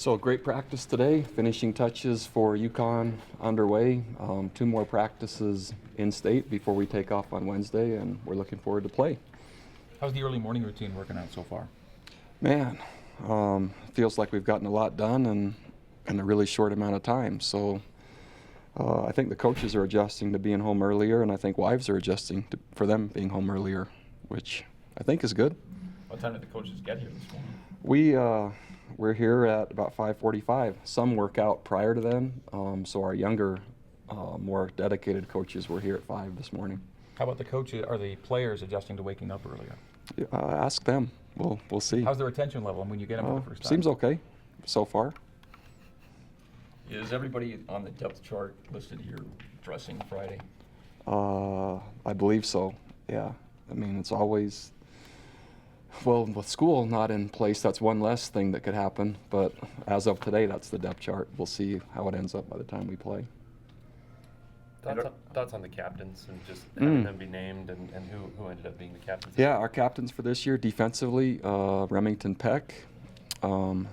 So great practice today. Finishing touches for UConn underway. 2 more practices in state before we take off on Wednesday, and we're looking forward to play. How's the early morning routine working out so far? Man, feels like we've gotten a lot done in a really short amount of time. So I think the coaches are adjusting to being home earlier, and I think wives are adjusting for them being home earlier, which I think is good. What time did the coaches get here this morning? We're here at about 5:45. Some work out prior to then, so our younger, more dedicated coaches were here at 5 this morning. How about the coaches? Are the players adjusting to waking up earlier? Ask them. We'll see. How's the retention level when you get them for the first time? Seems okay so far. Is everybody on the depth chart listed here dressing Friday? I believe so, yeah. I mean, it's always, well, with school not in place, that's one less thing that could happen. But as of today, that's the depth chart. We'll see how it ends up by the time we play. Thoughts on the captains and just having them be named and who ended up being the captains? Yeah, our captains for this year, defensively, Remington Peck and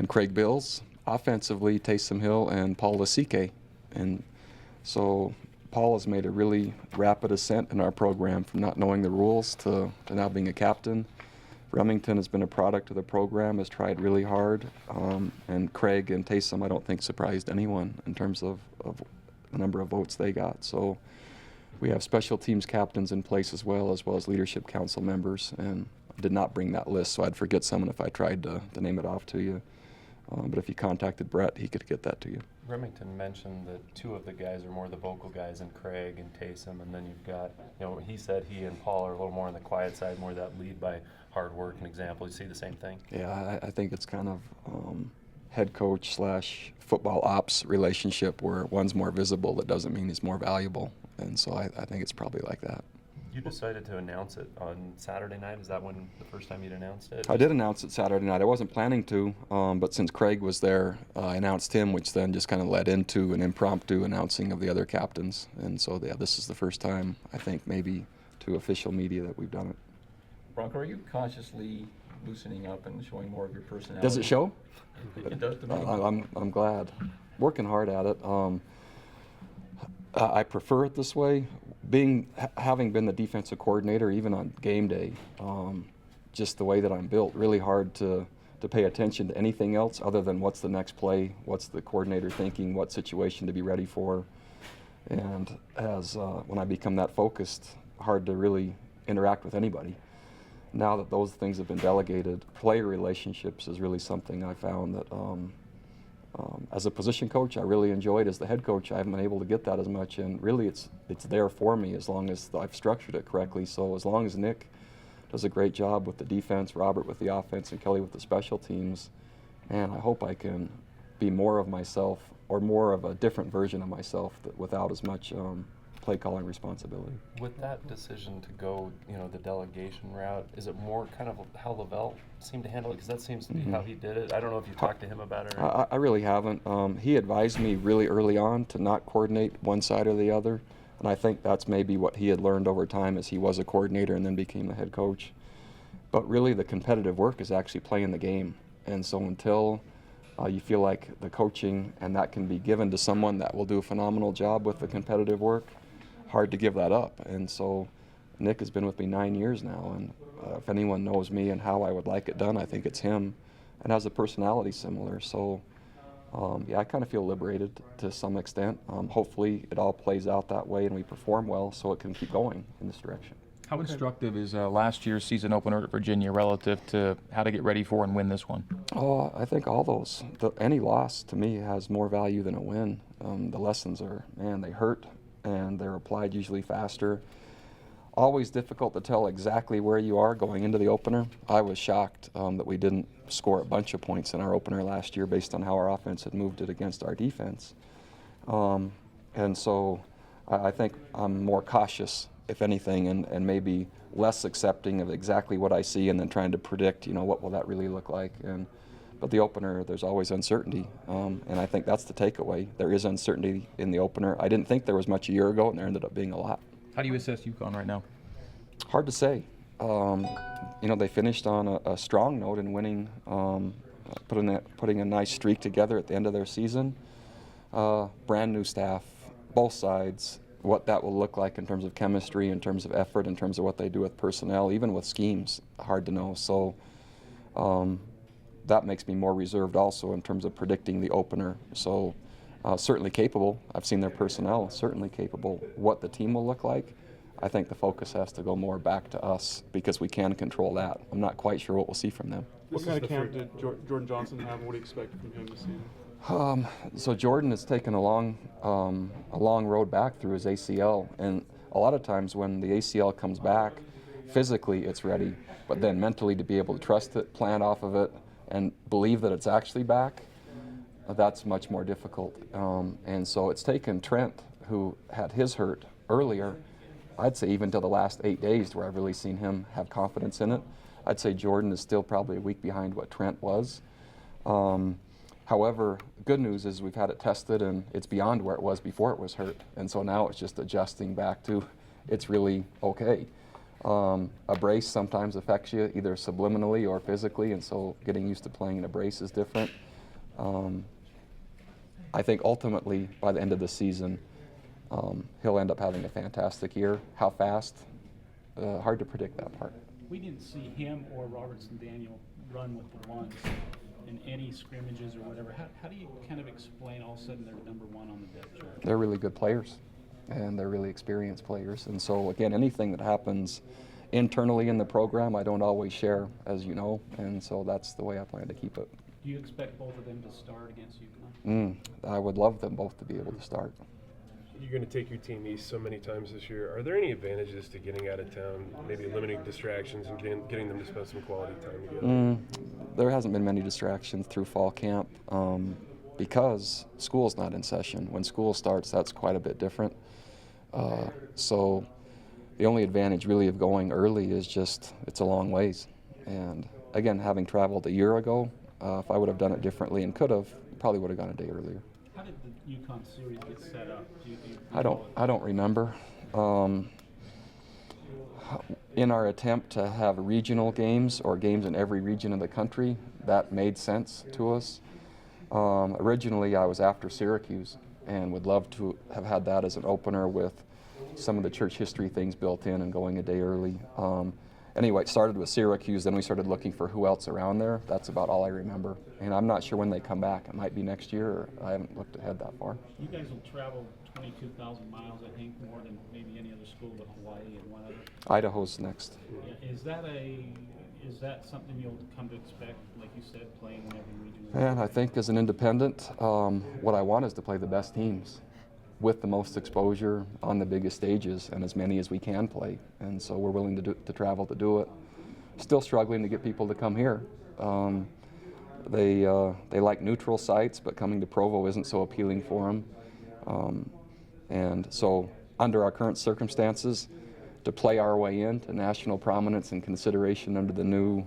Craig Bills. Offensively, Taysom Hill and Paul Lasike. And so Paul has made a really rapid ascent in our program from not knowing the rules to now being a captain. Remington has been a product of the program, has tried really hard. And Craig and Taysom, I don't think, surprised anyone in terms of the number of votes they got. So we have special teams captains in place as well as leadership council members. And I did not bring that list, so I'd forget someone if I tried to name it off to you. But if you contacted Brett, he could get that to you. Remington mentioned that 2 of the guys are more the vocal guys, and Craig and Taysom, and then you've got, he said he and Paul are a little more on the quiet side, more that lead by hard work and example. You see the same thing? Yeah, I think it's kind of head coach / football ops relationship where one's more visible. That doesn't mean he's more valuable. And so I think it's probably like that. You decided to announce it on Saturday night. Is that when the first time you'd announced it? I did announce it Saturday night. I wasn't planning to, but since Craig was there, I announced him, which then just kind of led into an impromptu announcing of the other captains. And so, yeah, this is the first time, I think, maybe to official media that we've done it. Bronco, are you consciously loosening up and showing more of your personality? Does it show? It does to me. I'm glad. Working hard at it. I prefer it this way. Having been the defensive coordinator, even on game day, just the way that I'm built, really hard to pay attention to anything else other than what's the next play, what's the coordinator thinking, what situation to be ready for. And when I become that focused, hard to really interact with anybody. Now that those things have been delegated, player relationships is really something I found that as a position coach, I really enjoyed. As the head coach, I haven't been able to get that as much, and really it's there for me as long as I've structured it correctly. So as long as Nick does a great job with the defense, Robert with the offense, and Kelly with the special teams, man, I hope I can be more of myself or more of a different version of myself without as much play calling responsibility. With that decision to go, the delegation route, is it more kind of how Lavelle seemed to handle it? Because that seems to be how he did it. I don't know if you talked to him about it. Or I really haven't. He advised me really early on to not coordinate one side or the other, and I think that's maybe what he had learned over time as he was a coordinator and then became the head coach. But really the competitive work is actually playing the game, and so until you feel like the coaching and that can be given to someone that will do a phenomenal job with the competitive work, hard to give that up. And so Nick has been with me 9 years now, and if anyone knows me and how I would like it done, I think it's him, and has a personality similar. So I kind of feel liberated to some extent. Hopefully it all plays out that way and we perform well so it can keep going in this direction. How instructive is last year's season opener at Virginia relative to how to get ready for and win this one? Oh, I think all those. Any loss to me has more value than a win. The lessons are, man, they hurt, and they're applied usually faster. Always difficult to tell exactly where you are going into the opener. I was shocked that we didn't score a bunch of points in our opener last year based on how our offense had moved it against our defense. And so I think I'm more cautious, if anything, and maybe less accepting of exactly what I see and then trying to predict, what will that really look like. But the opener, there's always uncertainty, and I think that's the takeaway. There is uncertainty in the opener. I didn't think there was much a year ago, and there ended up being a lot. How do you assess UConn right now? Hard to say. They finished on a strong note in winning putting a nice streak together at the end of their season. Brand new staff, both sides, what that will look like in terms of chemistry, in terms of effort, in terms of what they do with personnel, even with schemes, hard to know. So that makes me more reserved also in terms of predicting the opener. So certainly capable. I've seen their personnel, certainly capable. What the team will look like, I think the focus has to go more back to us because we can control that. I'm not quite sure what we'll see from them. What kind of camp did Jordan Johnson have? What do you expect from him this season? So Jordan has taken a long road back through his ACL, and a lot of times when the ACL comes back, physically it's ready, but then mentally to be able to trust it, plan off of it, and believe that it's actually back, that's much more difficult. And so it's taken Trent, who had his hurt earlier, I'd say even till the last 8 days where I've really seen him have confidence in it. I'd say Jordan is still probably a week behind what Trent was. However, good news is we've had it tested and it's beyond where it was before it was hurt. And so now it's just adjusting back to it's really okay. A brace sometimes affects you either subliminally or physically, and so getting used to playing in a brace is different. I think ultimately by the end of the season, he'll end up having a fantastic year. How fast? Hard to predict that part. We didn't see him or Robertson Daniel run with the ones in any scrimmages or whatever. How do you kind of explain all of a sudden they're number one on the depth chart? They're really good players, and they're really experienced players. And so, again, anything that happens internally in the program, I don't always share, as you know, and so that's the way I plan to keep it. Do you expect both of them to start against UConn? I would love them both to be able to start. You're going to take your team east so many times this year. Are there any advantages to getting out of town, maybe limiting distractions and getting them to spend some quality time together? There hasn't been many distractions through fall camp because school's not in session. When school starts, that's quite a bit different. So the only advantage really of going early is just it's a long ways. And again, having traveled a year ago, if I would have done it differently and could have, probably would have gone a day earlier. How did the UConn series get set up? Do you I don't remember. In our attempt to have regional games or games in every region of the country, that made sense to us. Originally, I was after Syracuse and would love to have had that as an opener with some of the church history things built in and going a day early. Anyway, it started with Syracuse, then we started looking for who else around there. That's about all I remember. And I'm not sure when they come back. It might be next year, or I haven't looked ahead that far. You guys will travel 22,000 miles, I think, more than maybe any other school but Hawaii and one other. Idaho's next. Yeah, is that something you'll come to expect, like you said, playing in every region? And I think as an independent, what I want is to play the best teams with the most exposure on the biggest stages and as many as we can play. And so we're willing to travel to do it. Still struggling to get people to come here. They like neutral sites, but coming to Provo isn't so appealing for them. And so under our current circumstances, to play our way into national prominence and consideration under the new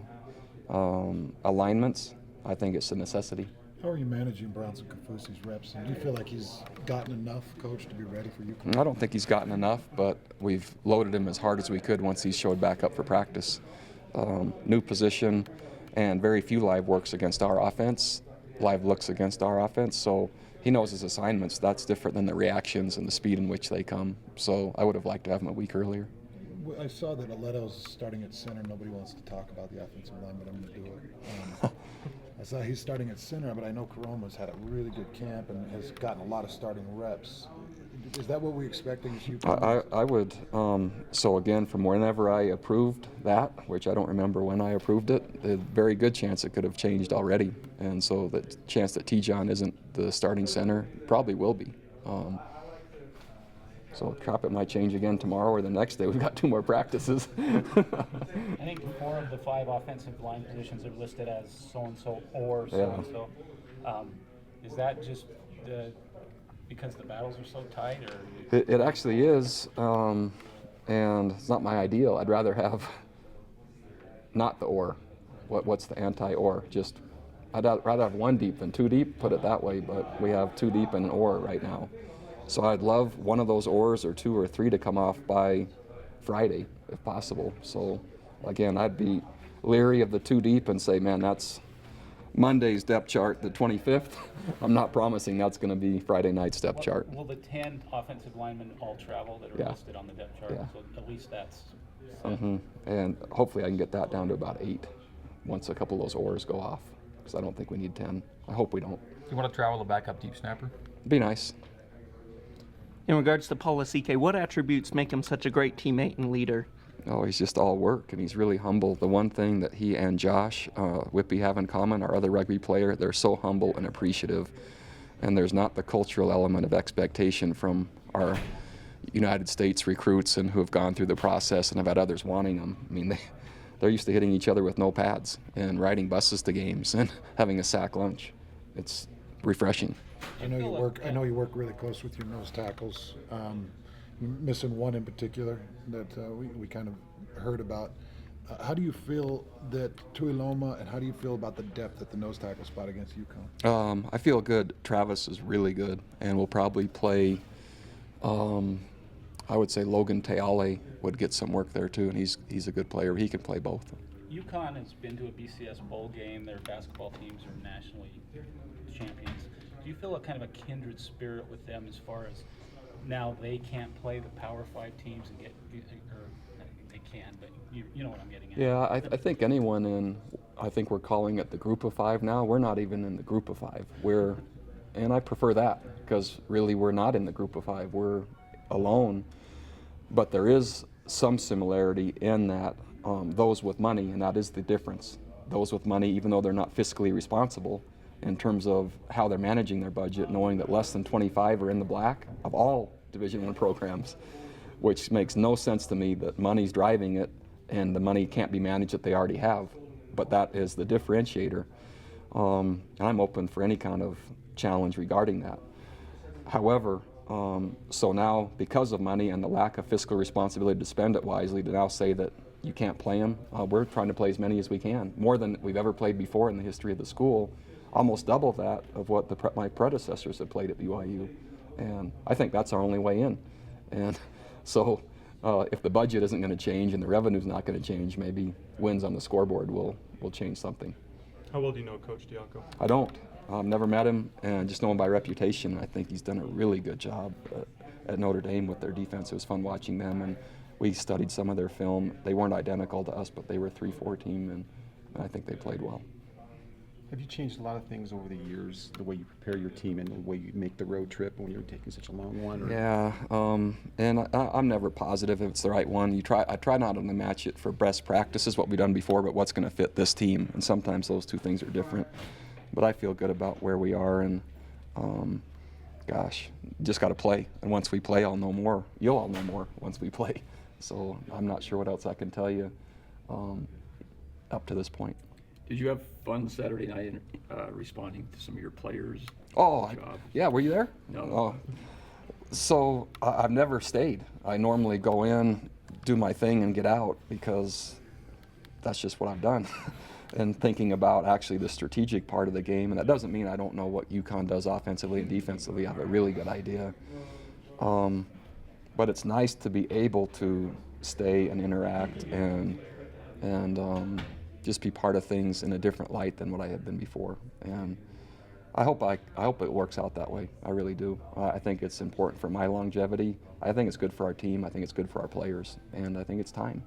alignments, I think it's a necessity. How are you managing Bronson Kafusi's reps? And do you feel like he's gotten enough, Coach, to be ready for UConn? I don't think he's gotten enough, but we've loaded him as hard as we could once he showed back up for practice. New position and very few live looks against our offense, so he knows his assignments. That's different than the reactions and the speed in which they come. So I would have liked to have him a week earlier. I saw that Aleto's starting at center. Nobody wants to talk about the offensive line, but I'm going to do it. I saw he's starting at center, but I know Coroma's had a really good camp and has gotten a lot of starting reps. Is that what we're expecting? I would. So again, from whenever I approved that, which I don't remember when I approved it, a very good chance it could have changed already. And so the chance that T-John isn't the starting center probably will be. So crap, it might change again tomorrow or the next day. We've got 2 more practices. I think 4 of the 5 offensive line positions are listed as so-and-so or so-and-so. Is that just because the battles are so tight? Or It actually is, and it's not my ideal. I'd rather have not the or. What's the anti-or? Just I'd rather have 1 deep than 2 deep, put it that way, but we have 2 deep and an or right now. So I'd love one of those ors or 2 or 3 to come off by Friday, if possible. So again, I'd be leery of the 2 deep and say, man, that's Monday's depth chart, the 25th. I'm not promising that's going to be Friday night's depth chart. Will the 10 offensive linemen all travel that are Yeah. listed on the depth chart? Yeah. So at least that's set. And hopefully I can get that down to about 8 once a couple of those oars go off, because I don't think we need 10. I hope we don't. Do you want to travel the backup deep snapper? Be nice. In regards to Paul Asike, what attributes make him such a great teammate and leader? Oh, he's just all work, and he's really humble. The one thing that he and Josh Whippy have in common, our other rugby player, they're so humble and appreciative. And there's not the cultural element of expectation from our United States recruits and who have gone through the process and have had others wanting them. I mean, they're used to hitting each other with no pads and riding buses to games and having a sack lunch. It's refreshing. I know you work really close with your nose tackles. Missing one in particular that we kind of heard about. How do you feel that Tuiloma, and how do you feel about the depth at the nose tackle spot against UConn? I feel good. Travis is really good, and we'll probably play. I would say Logan Teale would get some work there too, and he's a good player. He can play both. UConn has been to a BCS bowl game. Their basketball teams are nationally champions. Do you feel a kind of a kindred spirit with them as far as now they can't play the Power 5 teams and get, or they can, but you know what I'm getting at. Yeah, I think anyone in, I think we're calling it the group of 5 now. We're not even in the group of 5. And I prefer that, because really we're not in the group of 5. We're alone. But there is some similarity in that those with money, and that is the difference. Those with money, even though they're not fiscally responsible in terms of how they're managing their budget, knowing that less than 25 are in the black of all Division I programs, which makes no sense to me that money's driving it and the money can't be managed that they already have. But that is the differentiator. And I'm open for any kind of challenge regarding that. However, so now, because of money and the lack of fiscal responsibility to spend it wisely, to now say that you can't play them, we're trying to play as many as we can, more than we've ever played before in the history of the school, almost double that of what my predecessors have played at BYU. And I think that's our only way in. And so if the budget isn't going to change and the revenue's not going to change, maybe wins on the scoreboard will change something. How well do you know Coach Diaco? I don't. I've never met him, and just know him by reputation. I think he's done a really good job at Notre Dame with their defense. It was fun watching them, and we studied some of their film. They weren't identical to us, but they were a 3-4 team, and I think they played well. Have you changed a lot of things over the years, the way you prepare your team and the way you make the road trip when you're taking such a long one? Or? Yeah, and I'm never positive if it's the right one. I try not to match it for best practices, what we've done before, but what's going to fit this team. And sometimes those two things are different. But I feel good about where we are, and gosh, just got to play. And once we play, I'll know more. You'll all know more once we play. So I'm not sure what else I can tell you up to this point. Did you have fun Saturday night responding to some of your players? Oh, yeah, were you there? No. So I've never stayed. I normally go in, do my thing, and get out, because that's just what I've done. And thinking about actually the strategic part of the game, and that doesn't mean I don't know what UConn does offensively and defensively. I have a really good idea. But it's nice to be able to stay and interact and just be part of things in a different light than what I had been before. And I hope it works out that way. I really do. I think it's important for my longevity. I think it's good for our team. I think it's good for our players. And I think it's time.